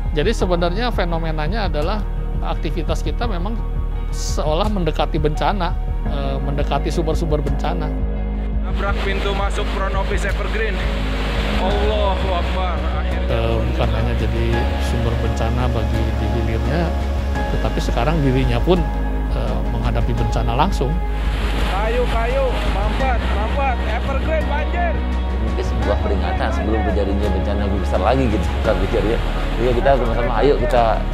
Jadi sebenarnya fenomenanya adalah aktivitas kita memang seolah mendekati bencana, mendekati sumber-sumber bencana. Nabrak pintu masuk Pronopis Evergreen. Allahu Akbar. Bukan hanya jadi sumber bencana bagi di hilirnya, tetapi sekarang dirinya pun menghadapi bencana langsung. Kayu, mampet, Evergreen banjir. Mungkin sebuah peringatan sebelum terjadinya bencana lebih besar lagi gitu kita pikir ya. Jadi kita sama-sama ayo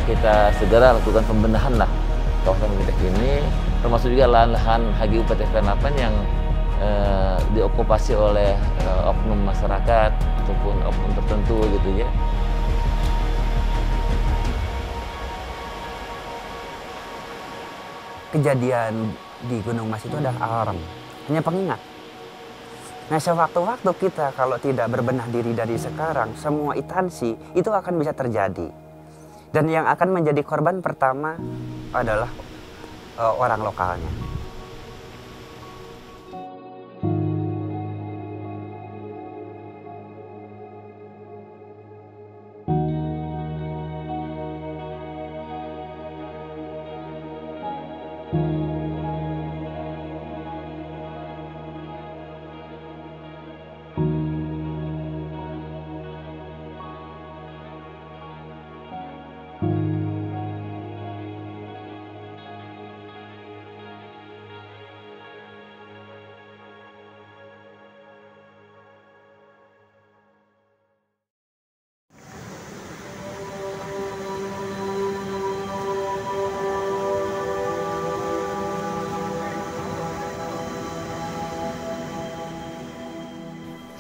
kita segera lakukan pembenahan lah kawasan Witek ini, termasuk juga lahan-lahan HGU PT FPN 8 yang diokupasi oleh oknum masyarakat ataupun oknum tertentu gitu ya. Kejadian di Gunung Mas itu adalah alarm, hanya pengingat. Nah, sewaktu-waktu kita kalau tidak berbenah diri dari sekarang, semua itansi itu akan bisa terjadi. Dan yang akan menjadi korban pertama adalah orang lokalnya.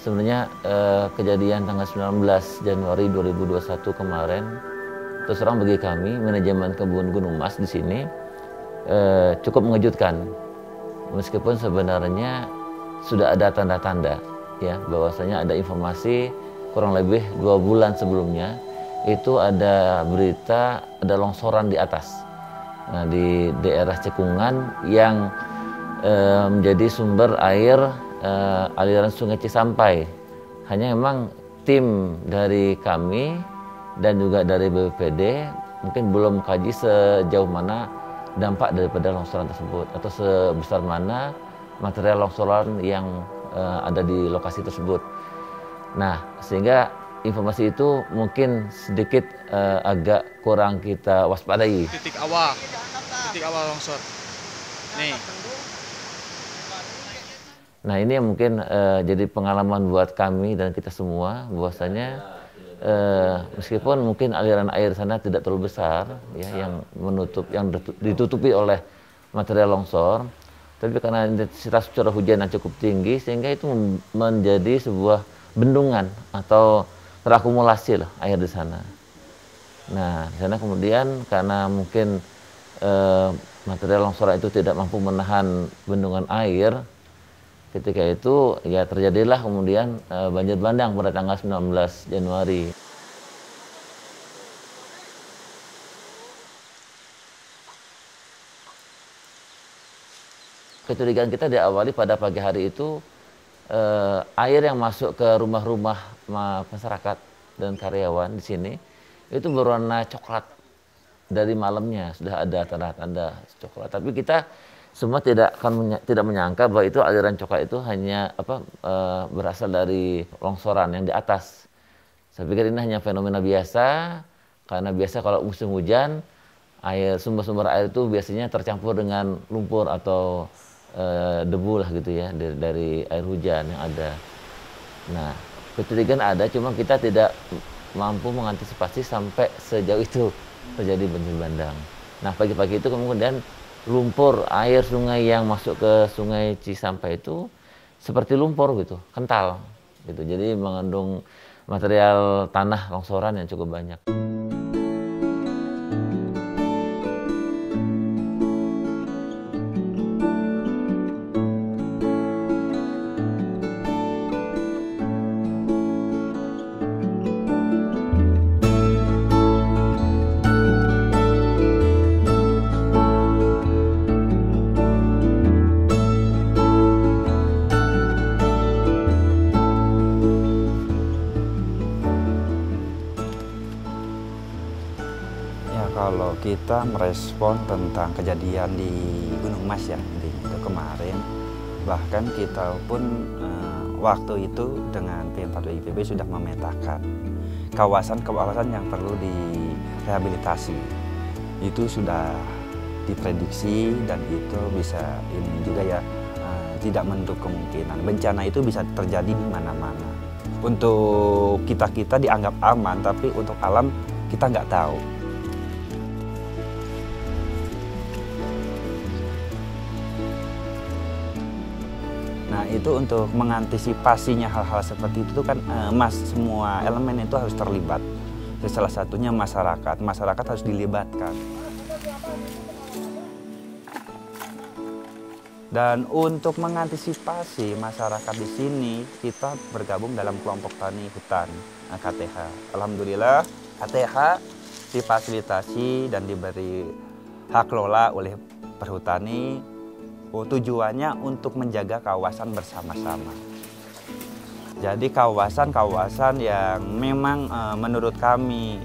Sebenarnya kejadian tanggal 19 Januari 2021 kemarin, terus terang bagi kami manajemen kebun Gunung Mas di sini cukup mengejutkan. Meskipun sebenarnya sudah ada tanda-tanda ya bahwasanya ada informasi kurang lebih 2 bulan sebelumnya itu ada berita ada longsoran di atas. Nah, di daerah Cekungan yang menjadi sumber air aliran Sungai Cisampai. Hanya memang tim dari kami dan juga dari BPBD mungkin belum kaji sejauh mana dampak daripada longsoran tersebut atau sebesar mana material longsoran yang ada di lokasi tersebut. Nah, sehingga informasi itu mungkin sedikit agak kurang kita waspadai. Titik awal longsor. Nih. Nah, ini yang mungkin jadi pengalaman buat kami dan kita semua bahwasanya meskipun mungkin aliran air sana tidak terlalu besar ya yang ditutupi oleh material longsor, tapi karena intensitas curah hujan yang cukup tinggi sehingga itu menjadi sebuah bendungan atau terakumulasi lah air di sana. Nah, di sana kemudian karena mungkin material longsoran itu tidak mampu menahan bendungan air, ketika itu ya terjadilah kemudian banjir bandang pada tanggal 19 Januari. Kecurigaan kita diawali pada pagi hari itu air yang masuk ke rumah-rumah masyarakat dan karyawan di sini itu berwarna coklat. Dari malamnya sudah ada tanda-tanda coklat, tapi kita semua tidak menyangka bahwa itu aliran coklat itu hanya berasal dari longsoran yang di atas. Saya pikir ini hanya fenomena biasa, karena biasa kalau musim hujan sumber-sumber air itu biasanya tercampur dengan lumpur atau debu lah gitu ya dari air hujan yang ada. Nah, kecurigaan ada, cuma kita tidak mampu mengantisipasi sampai sejauh itu terjadi banjir bandang. Nah, pagi-pagi itu kemudian lumpur air sungai yang masuk ke Sungai Cisampai itu seperti lumpur gitu, kental gitu. Jadi mengandung material tanah longsoran yang cukup banyak. Kalau kita merespon tentang kejadian di Gunung Mas ya, intinya itu kemarin, bahkan kita pun waktu itu dengan P4WIPB sudah memetakan kawasan-kawasan yang perlu direhabilitasi. Itu sudah diprediksi dan itu bisa ini juga ya, tidak menutup kemungkinan bencana itu bisa terjadi di mana-mana. Untuk kita dianggap aman, tapi untuk alam kita nggak tahu. Nah itu untuk mengantisipasinya hal-hal seperti itu kan semua elemen itu harus terlibat. Salah satunya masyarakat harus dilibatkan. Dan untuk mengantisipasi masyarakat di sini, kita bergabung dalam kelompok tani hutan KTH. Alhamdulillah KTH difasilitasi dan diberi hak kelola oleh perhutani. Tujuannya untuk menjaga kawasan bersama-sama. Jadi kawasan-kawasan yang memang menurut kami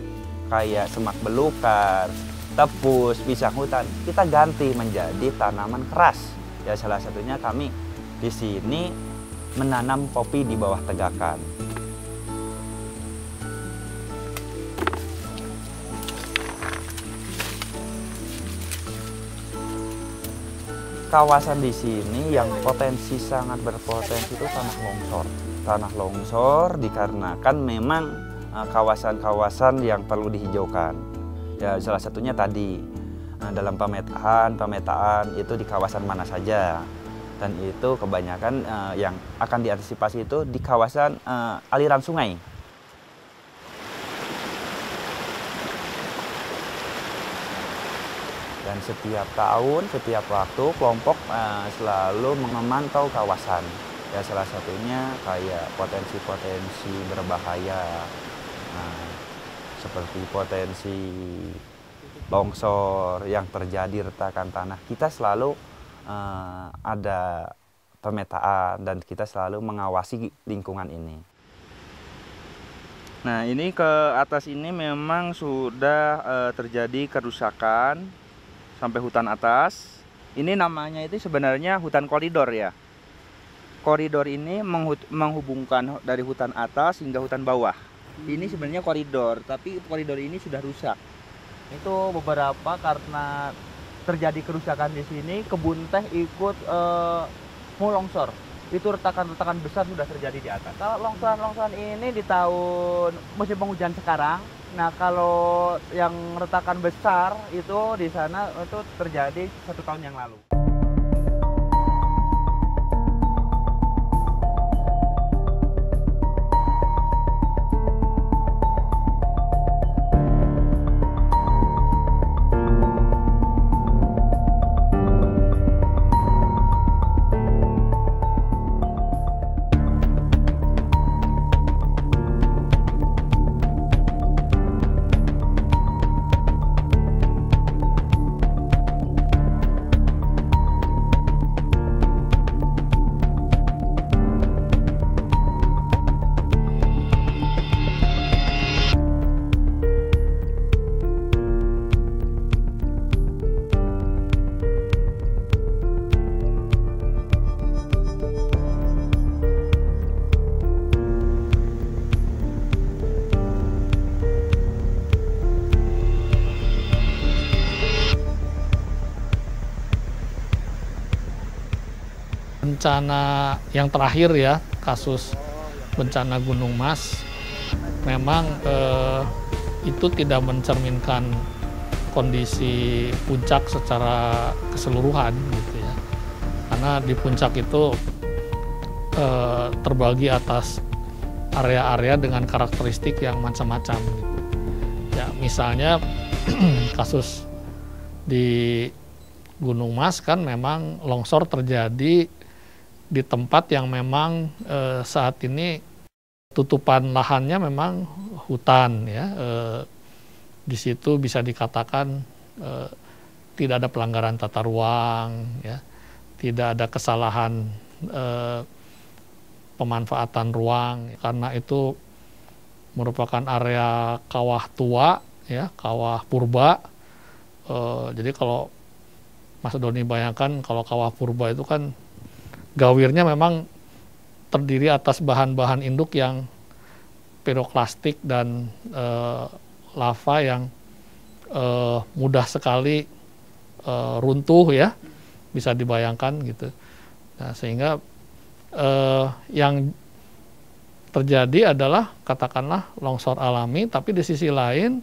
kayak semak belukar, tepus, pisang hutan, kita ganti menjadi tanaman keras. Ya salah satunya kami di sini menanam kopi di bawah tegakan. Kawasan di sini yang sangat berpotensi itu tanah longsor. Tanah longsor dikarenakan memang kawasan-kawasan yang perlu dihijaukan. Ya salah satunya tadi dalam pemetaan itu di kawasan mana saja. Dan itu kebanyakan yang akan diantisipasi itu di kawasan aliran sungai. Dan setiap tahun, setiap waktu kelompok selalu memantau kawasan. Ya salah satunya kayak potensi-potensi berbahaya, seperti potensi longsor yang terjadi retakan tanah. Kita selalu ada pemetaan dan kita selalu mengawasi lingkungan ini. Nah ini ke atas ini memang sudah terjadi kerusakan sampai hutan atas. Ini namanya itu sebenarnya hutan koridor ya. Koridor ini menghubungkan dari hutan atas hingga hutan bawah. Ini sebenarnya koridor, tapi koridor ini sudah rusak. Itu beberapa karena terjadi kerusakan di sini, kebun teh ikut mau longsor. Itu retakan-retakan besar sudah terjadi di atas. Kalau longsoran-longsoran ini di tahun musim penghujan sekarang. Nah kalau yang retakan besar itu di sana itu terjadi 1 tahun yang lalu. Bencana yang terakhir ya, kasus bencana Gunung Mas, memang itu tidak mencerminkan kondisi puncak secara keseluruhan gitu ya. Karena di puncak itu terbagi atas area-area dengan karakteristik yang macam-macam gitu. Ya, misalnya kasus di Gunung Mas kan memang longsor terjadi di tempat yang memang saat ini tutupan lahannya memang hutan ya. Di situ bisa dikatakan tidak ada pelanggaran tata ruang ya, tidak ada kesalahan pemanfaatan ruang karena itu merupakan area kawah tua ya, kawah purba Jadi kalau Mas Doni bayangkan kalau kawah purba itu kan gawirnya memang terdiri atas bahan-bahan induk yang piroklastik dan lava yang mudah sekali runtuh ya, bisa dibayangkan gitu. Nah, sehingga yang terjadi adalah katakanlah longsor alami, tapi di sisi lain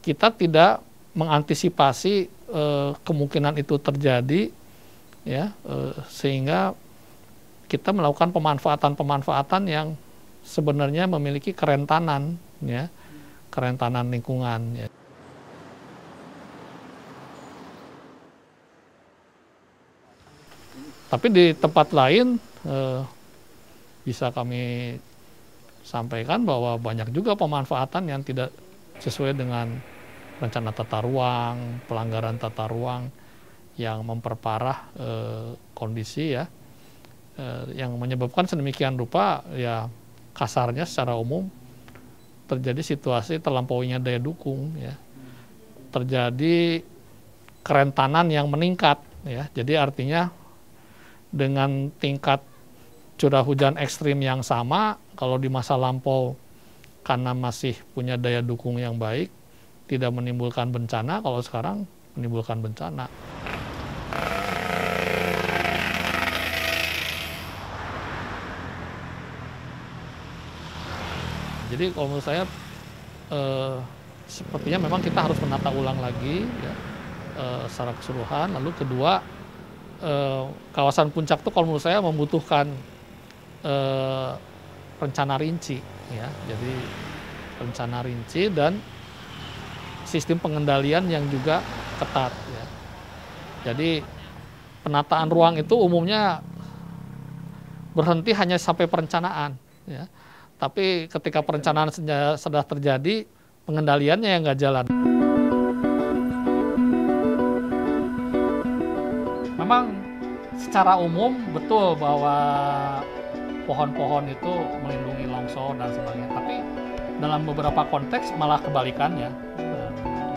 kita tidak mengantisipasi kemungkinan itu terjadi ya, sehingga kita melakukan pemanfaatan yang sebenarnya memiliki kerentanan ya, kerentanan lingkungan ya. Tapi di tempat lain bisa kami sampaikan bahwa banyak juga pemanfaatan yang tidak sesuai dengan rencana tata ruang, pelanggaran tata ruang yang memperparah kondisi ya, yang menyebabkan sedemikian rupa ya, kasarnya secara umum terjadi situasi terlampauinya daya dukung ya, terjadi kerentanan yang meningkat ya. Jadi artinya dengan tingkat curah hujan ekstrim yang sama, kalau di masa lampau karena masih punya daya dukung yang baik tidak menimbulkan bencana, kalau sekarang menimbulkan bencana. Jadi kalau menurut saya sepertinya memang kita harus menata ulang lagi ya, secara keseluruhan. Lalu kedua, kawasan puncak itu kalau menurut saya membutuhkan rencana rinci ya. Jadi rencana rinci dan sistem pengendalian yang juga ketat ya. Jadi penataan ruang itu umumnya berhenti hanya sampai perencanaan ya. Tapi ketika perencanaan sudah terjadi, pengendaliannya yang nggak jalan. Memang secara umum betul bahwa pohon-pohon itu melindungi longsor dan sebagainya. Tapi dalam beberapa konteks malah kebalikannya.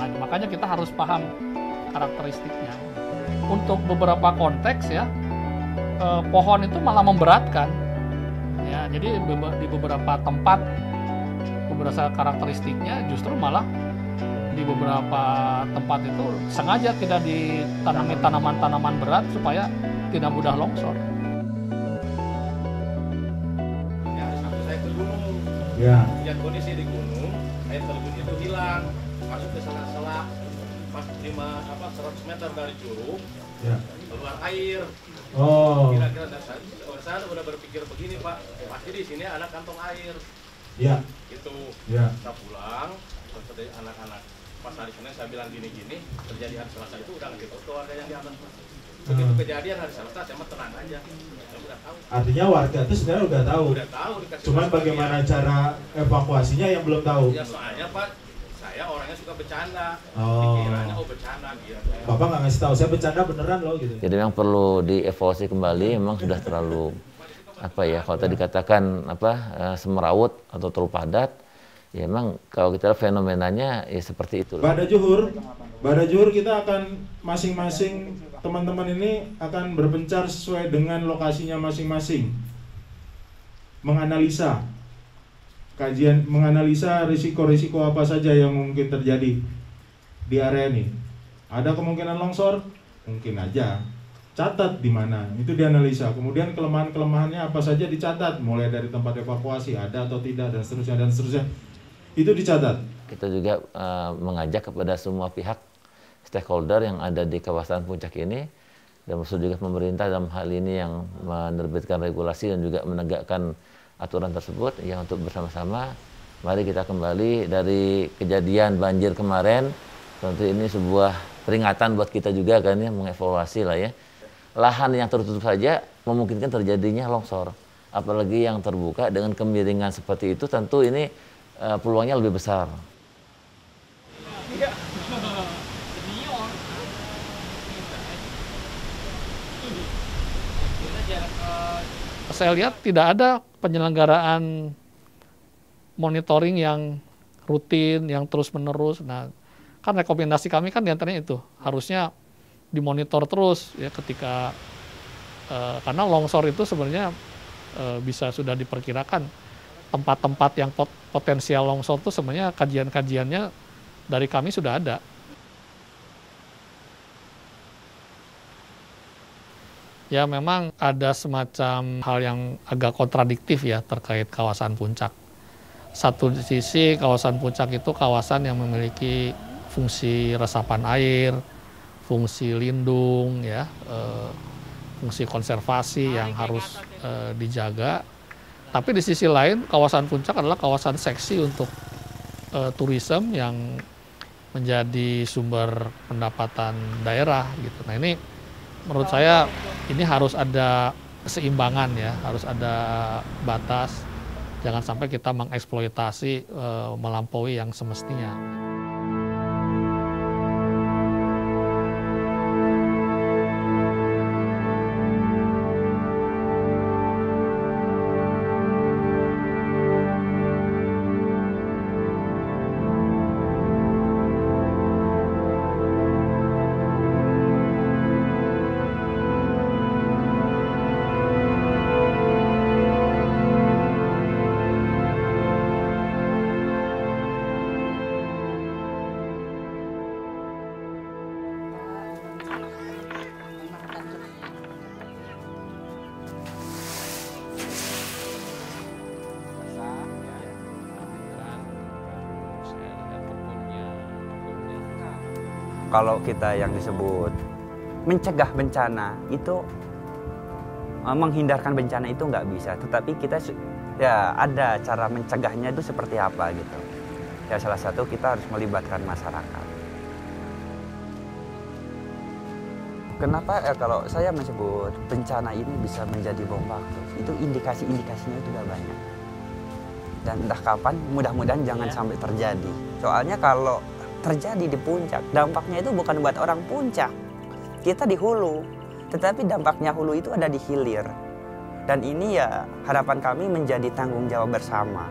Nah, makanya kita harus paham karakteristiknya. Untuk beberapa konteks ya, pohon itu malah memberatkan. Ya, jadi di beberapa tempat, beberapa karakteristiknya justru malah di beberapa tempat itu sengaja tidak ditanami tanaman-tanaman berat supaya tidak mudah longsor. Ya, hari Sabtu saya ke gunung. Ya. Lihat kondisi di gunung, air terjun itu hilang, masuk ke sela-sela, pas 100 meter dari curug, Ya. keluar air. Oh. Kira-kira saya udah berpikir begini Pak, pasti di sini ada kantong air. Ya. Gitu. Ya. Kita pulang, terus anak-anak pas hari Senin saya bilang gini-gini, terjadi hari Selasa itu udah ngasih tahu ke warga yang di atas. Begitu kejadian hari Selasa, saya mah tenang aja. Saya udah tahu. Artinya warga itu sebenarnya udah tahu. Udah tahu dikasih. Cuman tahu bagaimana dia. cara evakuasinya yang belum tahu. Ya soalnya Pak, saya orangnya suka bercanda. Oh. Dikiranya bercanda gitu. Bapak nggak ngasih tahu, saya bercanda beneran loh gitu. Jadi memang perlu dievaluasi kembali, memang sudah terlalu apa ya, kalau tadi dikatakan semeraut atau terlalu padat. Ya memang kalau kita lihat fenomenanya ya seperti itu. Pada Juhur kita akan masing-masing teman-teman ini akan berpencar sesuai dengan lokasinya masing-masing. Menganalisa risiko-risiko apa saja yang mungkin terjadi di area ini. Ada kemungkinan longsor? Mungkin aja. Catat di mana, itu dianalisa. Kemudian kelemahan-kelemahannya apa saja dicatat, mulai dari tempat evakuasi ada atau tidak dan seterusnya. Itu dicatat. Kita juga mengajak kepada semua pihak stakeholder yang ada di kawasan puncak ini, dan maksud juga pemerintah dalam hal ini yang menerbitkan regulasi dan juga menegakkan aturan tersebut, ya untuk bersama-sama mari kita kembali dari kejadian banjir kemarin. Tentu ini sebuah peringatan buat kita juga kan ya, mengevaluasi lah ya. Lahan yang tertutup saja memungkinkan terjadinya longsor, apalagi yang terbuka dengan kemiringan seperti itu, tentu ini peluangnya lebih besar. Saya lihat tidak ada penyelenggaraan monitoring yang rutin, yang terus-menerus. Nah, kan rekomendasi kami kan diantaranya itu harusnya dimonitor terus ya ketika karena longsor itu sebenarnya bisa sudah diperkirakan tempat-tempat yang potensial longsor itu sebenarnya kajian-kajiannya dari kami sudah ada. Ya memang ada semacam hal yang agak kontradiktif ya terkait kawasan puncak. Satu sisi kawasan puncak itu kawasan yang memiliki fungsi resapan air, fungsi lindung, ya, fungsi konservasi yang harus dijaga. Tapi di sisi lain kawasan puncak adalah kawasan seksi untuk tourism yang menjadi sumber pendapatan daerah gitu. Nah ini menurut saya ini harus ada keseimbangan ya, harus ada batas. Jangan sampai kita mengeksploitasi melampaui yang semestinya. Kalau kita yang disebut mencegah bencana itu menghindarkan bencana itu nggak bisa, tetapi kita ya ada cara mencegahnya itu seperti apa gitu. Ya salah satu kita harus melibatkan masyarakat. Kenapa kalau saya menyebut bencana ini bisa menjadi bom waktu? Itu indikasi-indikasinya itu udah banyak. Dan entah kapan, mudah-mudahan jangan sampai terjadi. Soalnya kalau terjadi di puncak, dampaknya itu bukan buat orang puncak. Kita di hulu, tetapi dampaknya hulu itu ada di hilir. Dan ini ya harapan kami menjadi tanggung jawab bersama.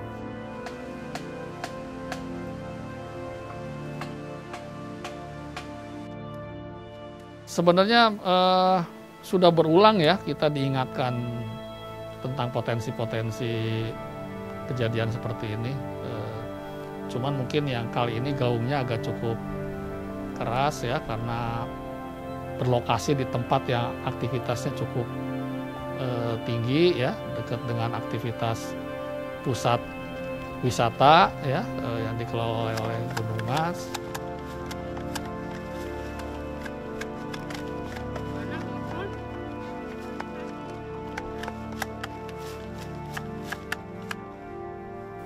Sebenarnya sudah berulang ya kita diingatkan tentang potensi-potensi kejadian seperti ini. Cuman mungkin yang kali ini gaungnya agak cukup keras ya karena berlokasi di tempat yang aktivitasnya cukup tinggi ya, dekat dengan aktivitas pusat wisata ya yang dikelola oleh Gunung Mas.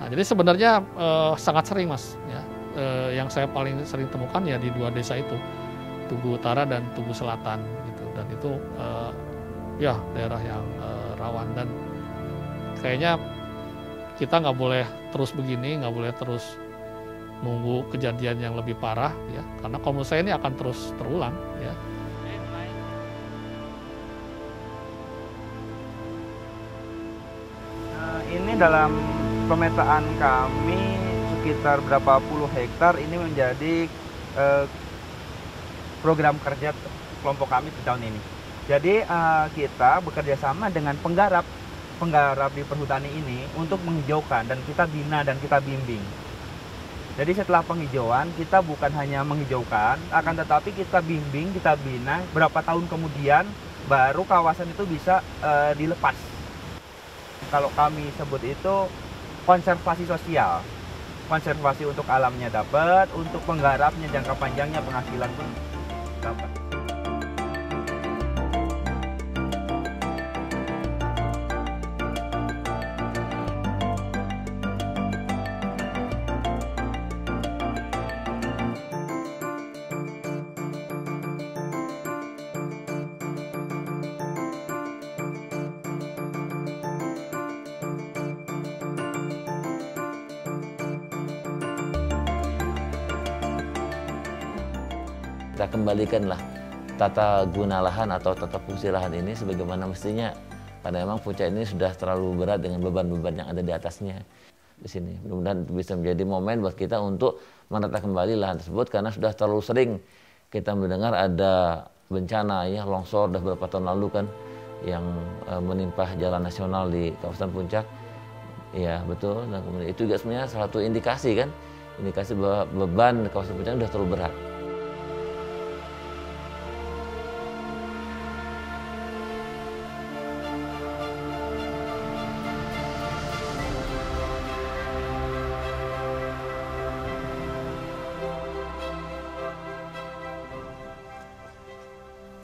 Nah, jadi sebenarnya sangat sering Mas ya. Yang saya paling sering temukan ya di dua desa itu, Tugu Utara dan Tugu Selatan gitu. Dan itu ya daerah yang rawan dan kayaknya kita nggak boleh terus begini, nggak boleh terus nunggu kejadian yang lebih parah ya. Karena kalau menurut saya ini akan terus terulang ya. Ini dalam pemetaan kami sekitar berapa puluh hektar ini menjadi program kerja kelompok kami di tahun ini. Jadi kita bekerja sama dengan penggarap di perhutani ini untuk menghijaukan dan kita bina dan kita bimbing. Jadi setelah penghijauan kita bukan hanya menghijaukan, akan tetapi kita bimbing, kita bina. Berapa tahun kemudian baru kawasan itu bisa dilepas. Kalau kami sebut itu konservasi sosial. Konservasi untuk alamnya dapat, untuk penggarapnya jangka panjangnya penghasilan pun dapat. Kita kembalikanlah tata guna lahan atau tata fungsi lahan ini sebagaimana mestinya, karena memang puncak ini sudah terlalu berat dengan beban-beban yang ada di atasnya. di sini. Mudah-mudahan bisa menjadi momen buat kita untuk menata kembali lahan tersebut karena sudah terlalu sering kita mendengar ada bencana ya longsor dah beberapa tahun lalu kan yang menimpa jalan nasional di kawasan Puncak. Ya betul, dan kemudian itu juga sebenarnya salah satu indikasi kan, indikasi bahwa beban kawasan Puncak sudah terlalu berat.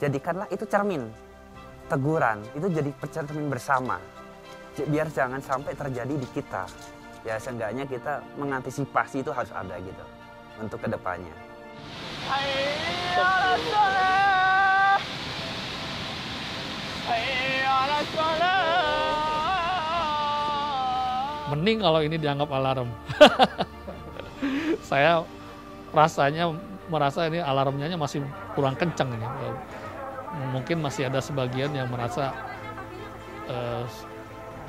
Jadikanlah itu cermin, teguran, itu jadi cermin bersama. Biar jangan sampai terjadi di kita. Ya seenggaknya kita mengantisipasi itu harus ada gitu untuk kedepannya. Mending kalau ini dianggap alarm. Saya merasa ini alarmnya masih kurang kencang ini. Mungkin masih ada sebagian yang merasa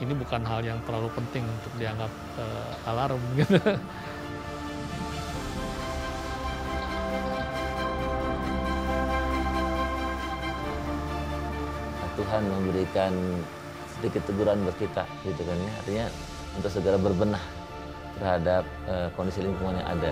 ini bukan hal yang terlalu penting untuk dianggap alarm gitu. Tuhan memberikan sedikit teguran buat kita gitu kan ya, artinya untuk segera berbenah terhadap kondisi lingkungan yang ada.